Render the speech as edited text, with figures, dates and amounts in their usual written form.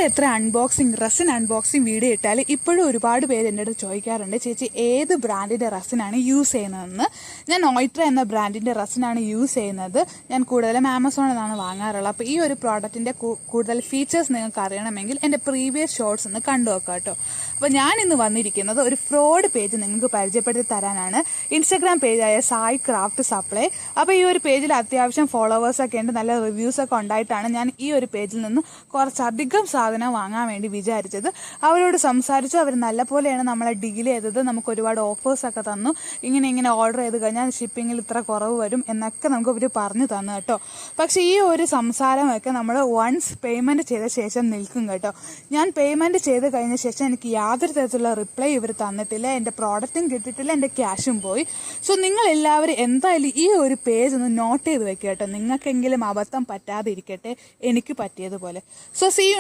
എത്ര unboxing resin unboxing video ഇട്ടാൽ ഇപ്പോഴും ഒരുപാട് പേര് എൻ്റെ അടുത്ത് ചോദിക്കാറുണ്ട്, ചേച്ചി ഏത് ബ്രാൻഡിൻ്റെ റെസിനാണ് യൂസ് ചെയ്യുന്നതെന്ന്. ഞാൻ ഓയിട്ര എന്ന ബ്രാൻഡിൻ്റെ റെസിനാണ് യൂസ് ചെയ്യുന്നത്. ഞാൻ കൂടുതലും ആമസോണിൽ നിന്നാണ് വാങ്ങാറുള്ളത്. അപ്പോൾ ഈ ഒരു പ്രോഡക്റ്റിൻ്റെ കൂടുതൽ ഫീച്ചേഴ്സ് നിങ്ങൾക്ക് അറിയണമെങ്കിൽ എൻ്റെ പ്രീവിയസ് ഷോർട്സ് ഒന്ന് കണ്ടു നോക്കാം കേട്ടോ. അപ്പോൾ ഞാൻ ഇന്ന് വന്നിരിക്കുന്നത് ഒരു ഫ്രോഡ് പേജ് നിങ്ങൾക്ക് പരിചയപ്പെടുത്തി തരാനാണ്. ഇൻസ്റ്റാഗ്രാം പേജായ സായി ക്രാഫ്റ്റ് സപ്ലൈ. അപ്പോൾ ഈ ഒരു പേജിൽ അത്യാവശ്യം ഫോളോവേഴ്സൊക്കെ ഉണ്ട്, നല്ല റിവ്യൂസൊക്കെ ഉണ്ടായിട്ടാണ് ഞാൻ ഈ ഒരു പേജിൽ നിന്ന് കുറച്ചധികം സാധനം വാങ്ങാൻ വേണ്ടി വിചാരിച്ചത്. അവരോട് സംസാരിച്ചു. അവർ നല്ലപോലെയാണ് നമ്മളെ ഡീൽ ചെയ്തത്. നമുക്ക് ഒരുപാട് ഓഫേഴ്സൊക്കെ തന്നു. ഇങ്ങനെ ഓർഡർ ചെയ്ത് കഴിഞ്ഞാൽ ഷിപ്പിങ്ങിൽ ഇത്ര കുറവ് വരും എന്നൊക്കെ നമുക്ക് അവർ പറഞ്ഞു തന്നു കേട്ടോ. പക്ഷേ ഈ ഒരു സംസാരമൊക്കെ നമ്മൾ വൺസ് പേയ്മെൻറ്റ് ചെയ്ത ശേഷം നിൽക്കും കേട്ടോ. ഞാൻ പേയ്മെൻറ്റ് ചെയ്ത് കഴിഞ്ഞ ശേഷം എനിക്ക് യാതൊരു തരത്തിലുള്ള റിപ്ലൈ ഇവർ തന്നിട്ടില്ല. എൻ്റെ പ്രോഡക്റ്റും കിട്ടിയിട്ടില്ല, എൻ്റെ ക്യാഷും പോയി. സോ നിങ്ങൾ എല്ലാവരും എന്തായാലും ഈ ഒരു പേജ് ഒന്ന് നോട്ട് ചെയ്ത് വെക്കുക കേട്ടോ. നിങ്ങൾക്കെങ്കിലും അബദ്ധം പറ്റാതെ ഇരിക്കട്ടെ, എനിക്ക് പറ്റിയതുപോലെ. So see you.